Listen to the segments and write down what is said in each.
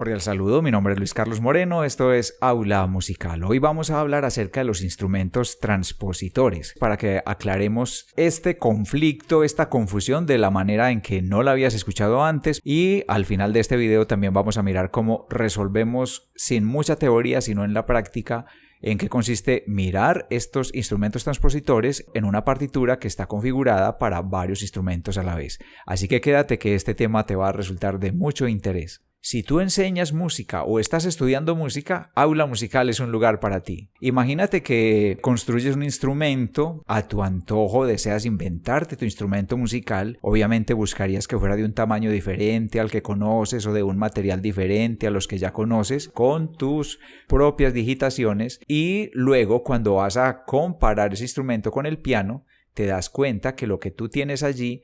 Cordial saludo, mi nombre es Luis Carlos Moreno, esto es Aula Musical. Hoy vamos a hablar acerca de los instrumentos transpositores, para que aclaremos este conflicto, esta confusión de la manera en que no la habías escuchado antes, y al final de este video también vamos a mirar cómo resolvemos sin mucha teoría, sino en la práctica, en qué consiste mirar estos instrumentos transpositores en una partitura que está configurada para varios instrumentos a la vez. Así que quédate que este tema te va a resultar de mucho interés. Si tú enseñas música o estás estudiando música, Aula Musical es un lugar para ti. Imagínate que construyes un instrumento, a tu antojo deseas inventarte tu instrumento musical. Obviamente buscarías que fuera de un tamaño diferente al que conoces o de un material diferente a los que ya conoces, con tus propias digitaciones, y luego cuando vas a comparar ese instrumento con el piano, te das cuenta que lo que tú tienes allí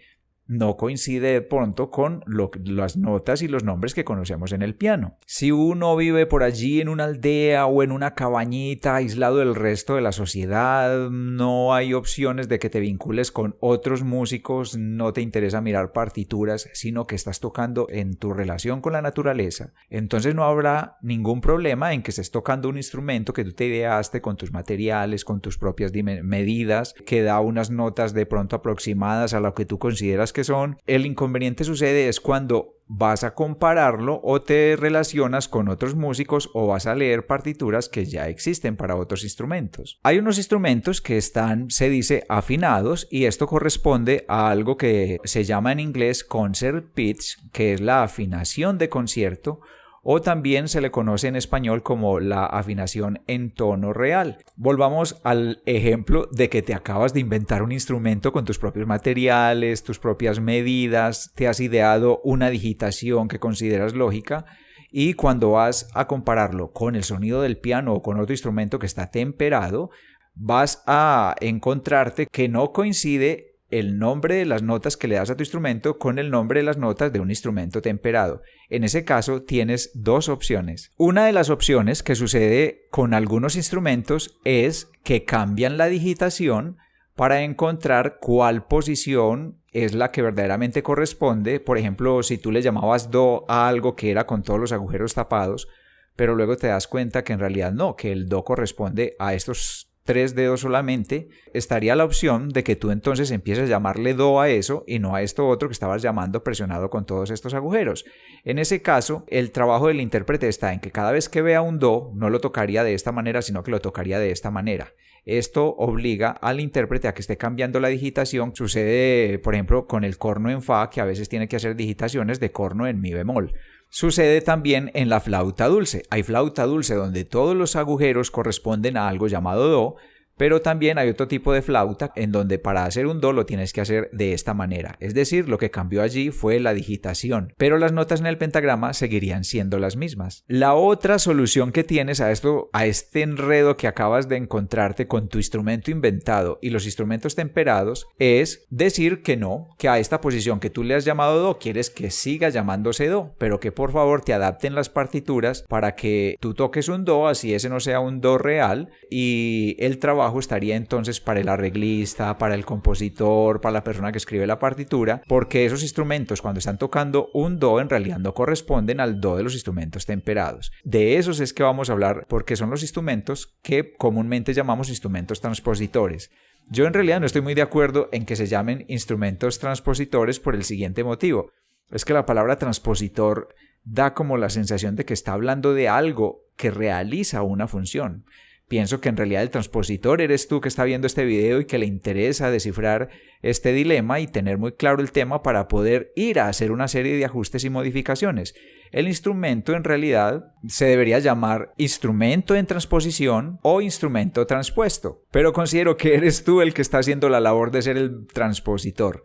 no coincide de pronto con las notas y los nombres que conocemos en el piano. Si uno vive por allí en una aldea o en una cabañita aislado del resto de la sociedad, no hay opciones de que te vincules con otros músicos, no te interesa mirar partituras, sino que estás tocando en tu relación con la naturaleza, entonces no habrá ningún problema en que estés tocando un instrumento que tú te ideaste con tus materiales, con tus propias medidas, que da unas notas de pronto aproximadas a lo que tú consideras que son. El inconveniente sucede es cuando vas a compararlo o te relacionas con otros músicos o vas a leer partituras que ya existen para otros instrumentos. Hay unos instrumentos que están, se dice, afinados, y esto corresponde a algo que se llama en inglés concert pitch, que es la afinación de concierto, o también se le conoce en español como la afinación en tono real. Volvamos al ejemplo de que te acabas de inventar un instrumento con tus propios materiales, tus propias medidas, te has ideado una digitación que consideras lógica, y cuando vas a compararlo con el sonido del piano o con otro instrumento que está temperado, vas a encontrarte que no coincide el nombre de las notas que le das a tu instrumento con el nombre de las notas de un instrumento temperado. En ese caso tienes dos opciones. Una de las opciones que sucede con algunos instrumentos es que cambian la digitación para encontrar cuál posición es la que verdaderamente corresponde. Por ejemplo, si tú le llamabas do a algo que era con todos los agujeros tapados, pero luego te das cuenta que en realidad no, que el do corresponde a estos 3 dedos solamente, estaría la opción de que tú entonces empieces a llamarle do a eso y no a esto otro que estabas llamando presionado con todos estos agujeros. En ese caso, el trabajo del intérprete está en que cada vez que vea un do, no lo tocaría de esta manera, sino que lo tocaría de esta manera. Esto obliga al intérprete a que esté cambiando la digitación. Sucede, por ejemplo, con el corno en fa, que a veces tiene que hacer digitaciones de corno en mi bemol. Sucede también en la flauta dulce. Hay flauta dulce donde todos los agujeros corresponden a algo llamado do, pero también hay otro tipo de flauta en donde para hacer un do lo tienes que hacer de esta manera. Es decir, lo que cambió allí fue la digitación, pero las notas en el pentagrama seguirían siendo las mismas. La otra solución que tienes a este enredo que acabas de encontrarte con tu instrumento inventado y los instrumentos temperados, es decir que no, que a esta posición que tú le has llamado do quieres que siga llamándose do, pero que por favor te adapten las partituras para que tú toques un do, así ese no sea un do real, y el trabajo estaría entonces para el arreglista, para el compositor, para la persona que escribe la partitura, porque esos instrumentos cuando están tocando un do en realidad no corresponden al do de los instrumentos temperados. De esos es que vamos a hablar, porque son los instrumentos que comúnmente llamamos instrumentos transpositores. Yo en realidad no estoy muy de acuerdo en que se llamen instrumentos transpositores por el siguiente motivo. Es que la palabra transpositor da como la sensación de que está hablando de algo que realiza una función. Pienso que en realidad el transpositor eres tú que está viendo este video y que le interesa descifrar este dilema y tener muy claro el tema para poder ir a hacer una serie de ajustes y modificaciones. El instrumento en realidad se debería llamar instrumento en transposición o instrumento transpuesto, pero considero que eres tú el que está haciendo la labor de ser el transpositor.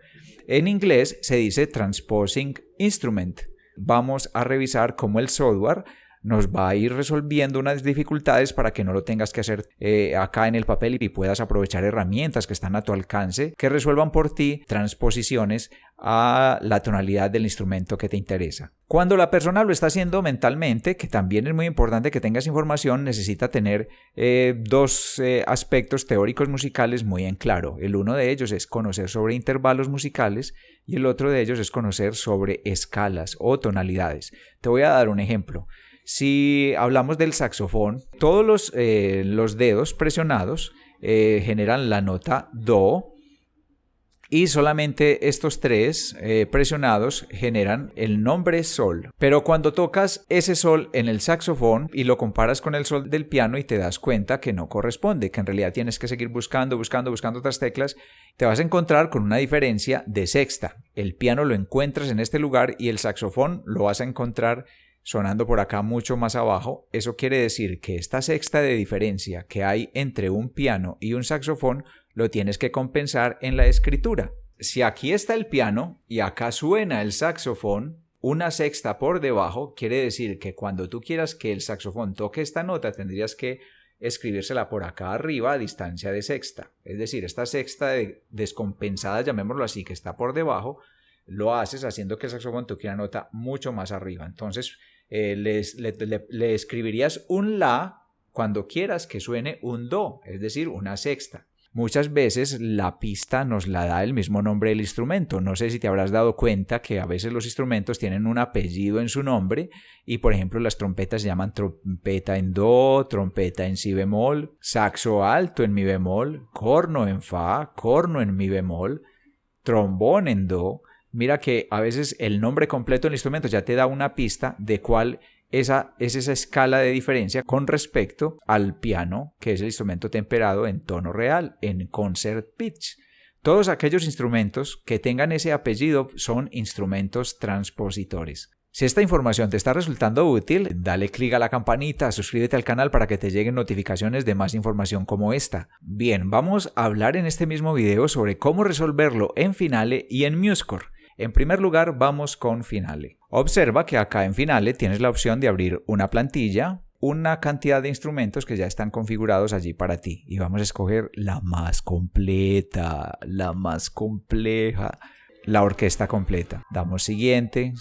En inglés se dice transposing instrument. Vamos a revisar cómo el software nos va a ir resolviendo unas dificultades para que no lo tengas que hacer acá en el papel y puedas aprovechar herramientas que están a tu alcance que resuelvan por ti transposiciones a la tonalidad del instrumento que te interesa. Cuando la persona lo está haciendo mentalmente, que también es muy importante que tengas información, necesita tener dos aspectos teóricos musicales muy en claro. El uno de ellos es conocer sobre intervalos musicales y el otro de ellos es conocer sobre escalas o tonalidades. Te voy a dar un ejemplo. Si hablamos del saxofón, todos los dedos presionados generan la nota do, y solamente estos tres presionados generan el nombre sol. Pero cuando tocas ese sol en el saxofón y lo comparas con el sol del piano y te das cuenta que no corresponde, que en realidad tienes que seguir buscando otras teclas, te vas a encontrar con una diferencia de sexta. El piano lo encuentras en este lugar y el saxofón lo vas a encontrar sonando por acá mucho más abajo. Eso quiere decir que esta sexta de diferencia que hay entre un piano y un saxofón lo tienes que compensar en la escritura. Si aquí está el piano y acá suena el saxofón, una sexta por debajo, quiere decir que cuando tú quieras que el saxofón toque esta nota, tendrías que escribírsela por acá arriba a distancia de sexta. Es decir, esta sexta descompensada, llamémoslo así, que está por debajo, lo haces haciendo que el saxofón toque una nota mucho más arriba. Entonces, le escribirías un la cuando quieras que suene un do, es decir, una sexta. Muchas veces la pista nos la da el mismo nombre del instrumento. No sé si te habrás dado cuenta que a veces los instrumentos tienen un apellido en su nombre y, por ejemplo, las trompetas se llaman trompeta en do, trompeta en si bemol, saxo alto en mi bemol, corno en fa, corno en mi bemol, trombón en do. Mira que a veces el nombre completo del instrumento ya te da una pista de cuál es esa escala de diferencia con respecto al piano, que es el instrumento temperado en tono real, en concert pitch. Todos aquellos instrumentos que tengan ese apellido son instrumentos transpositores. Si esta información te está resultando útil, dale clic a la campanita, suscríbete al canal para que te lleguen notificaciones de más información como esta. Bien, vamos a hablar en este mismo video sobre cómo resolverlo en Finale y en MuseScore. En primer lugar, vamos con Finale. Observa que acá en Finale tienes la opción de abrir una plantilla, una cantidad de instrumentos que ya están configurados allí para ti. Y vamos a escoger la más completa, la más compleja, la orquesta completa. Damos siguiente,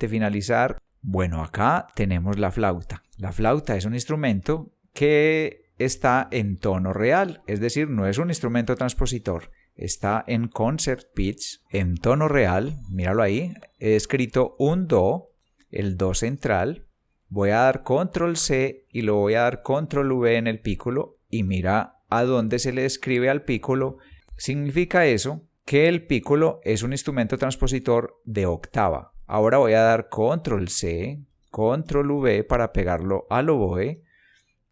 finalizar. Bueno, acá tenemos la flauta. La flauta es un instrumento que está en tono real, es decir, no es un instrumento transpositor. Está en concert pitch, en tono real, míralo ahí, he escrito un do, el do central, voy a dar control C y lo voy a dar control V en el pícolo y mira a dónde se le escribe al pícolo. Significa eso que el pícolo es un instrumento transpositor de octava. Ahora voy a dar control C, control V para pegarlo al oboe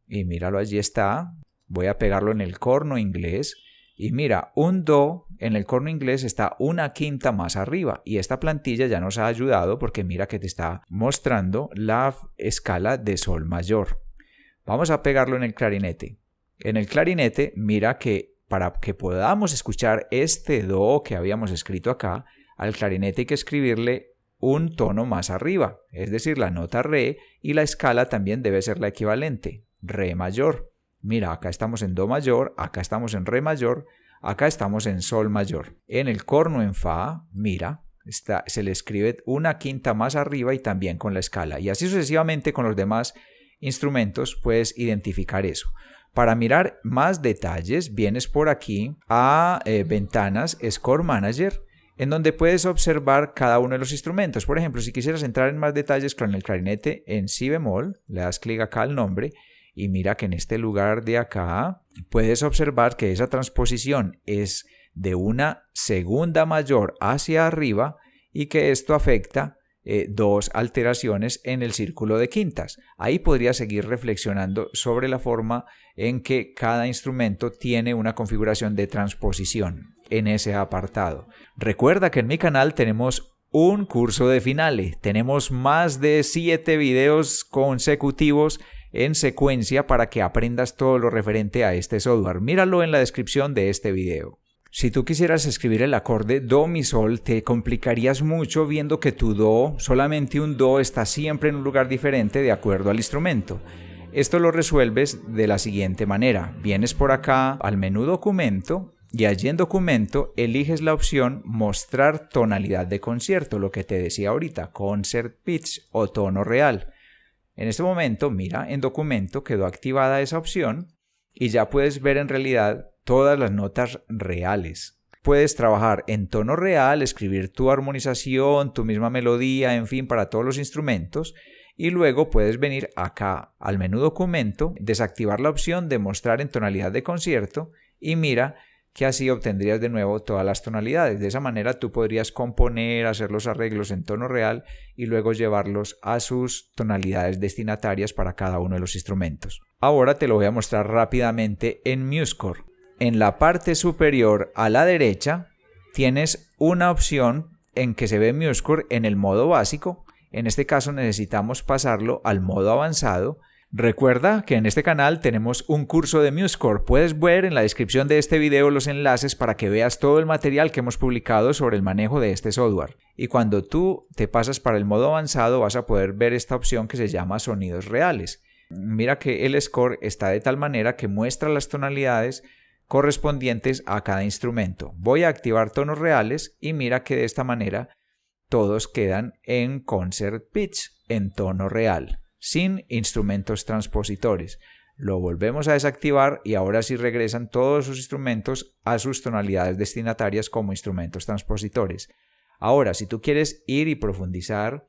y míralo, allí está, voy a pegarlo en el corno inglés. Y mira, un do en el corno inglés está una quinta más arriba y esta plantilla ya nos ha ayudado porque mira que te está mostrando la escala de sol mayor. Vamos a pegarlo en el clarinete. En el clarinete, mira que para que podamos escuchar este do que habíamos escrito acá, al clarinete hay que escribirle un tono más arriba, es decir, la nota re, y la escala también debe ser la equivalente, re mayor. Mira, acá estamos en do mayor, acá estamos en re mayor, acá estamos en sol mayor. En el corno en fa, mira, se le escribe una quinta más arriba y también con la escala. Y así sucesivamente con los demás instrumentos puedes identificar eso. Para mirar más detalles, vienes por aquí a Ventanas Score Manager, en donde puedes observar cada uno de los instrumentos. Por ejemplo, si quisieras entrar en más detalles con el clarinete en si bemol, le das clic acá al nombre y mira que en este lugar de acá puedes observar que esa transposición es de una segunda mayor hacia arriba y que esto afecta dos alteraciones en el círculo de quintas. Ahí podría seguir reflexionando sobre la forma en que cada instrumento tiene una configuración de transposición en ese apartado. Recuerda que en mi canal tenemos un curso de Finale. Tenemos más de 7 videos consecutivos en secuencia para que aprendas todo lo referente a este software. Míralo en la descripción de este video. Si tú quisieras escribir el acorde do mi sol, te complicarías mucho viendo que tu do, solamente un do, está siempre en un lugar diferente de acuerdo al instrumento. Esto lo resuelves de la siguiente manera. Vienes por acá al menú documento y allí en documento eliges la opción mostrar tonalidad de concierto, lo que te decía ahorita, concert pitch o tono real. En este momento, mira, en documento quedó activada esa opción y ya puedes ver en realidad todas las notas reales. Puedes trabajar en tono real, escribir tu armonización, tu misma melodía, en fin, para todos los instrumentos. Y luego puedes venir acá al menú documento, desactivar la opción de mostrar en tonalidad de concierto y mira que así obtendrías de nuevo todas las tonalidades. De esa manera tú podrías componer, hacer los arreglos en tono real y luego llevarlos a sus tonalidades destinatarias para cada uno de los instrumentos. Ahora te lo voy a mostrar rápidamente en MuseScore. En la parte superior a la derecha tienes una opción en que se ve MuseScore en el modo básico. En este caso necesitamos pasarlo al modo avanzado. Recuerda que en este canal tenemos un curso de MuseScore. Puedes ver en la descripción de este video los enlaces para que veas todo el material que hemos publicado sobre el manejo de este software. Y cuando tú te pasas para el modo avanzado vas a poder ver esta opción que se llama sonidos reales. Mira que el score está de tal manera que muestra las tonalidades correspondientes a cada instrumento. Voy a activar tonos reales y mira que de esta manera todos quedan en concert pitch, en tono real, sin instrumentos transpositores. Lo volvemos a desactivar y ahora sí regresan todos sus instrumentos a sus tonalidades destinatarias como instrumentos transpositores. Ahora, si tú quieres ir y profundizar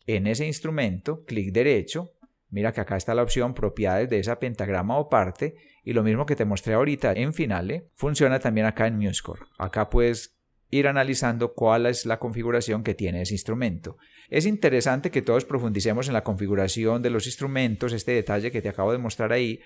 en ese instrumento, clic derecho, mira que acá está la opción propiedades de esa pentagrama o parte y lo mismo que te mostré ahorita en Finale, funciona también acá en MuseScore. Acá puedes ir analizando cuál es la configuración que tiene ese instrumento. Es interesante que todos profundicemos en la configuración de los instrumentos, este detalle que te acabo de mostrar ahí,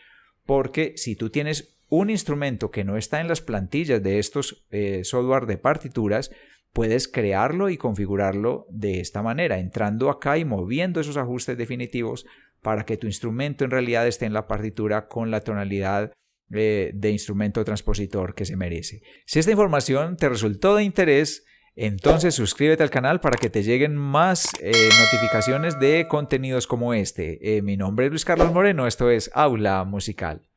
porque si tú tienes un instrumento que no está en las plantillas de estos software de partituras, puedes crearlo y configurarlo de esta manera, entrando acá y moviendo esos ajustes definitivos para que tu instrumento en realidad esté en la partitura con la tonalidad de instrumento transpositor que se merece. Si esta información te resultó de interés, entonces suscríbete al canal para que te lleguen más notificaciones de contenidos como este. Mi nombre es Luis Carlos Moreno, esto es Aula Musical.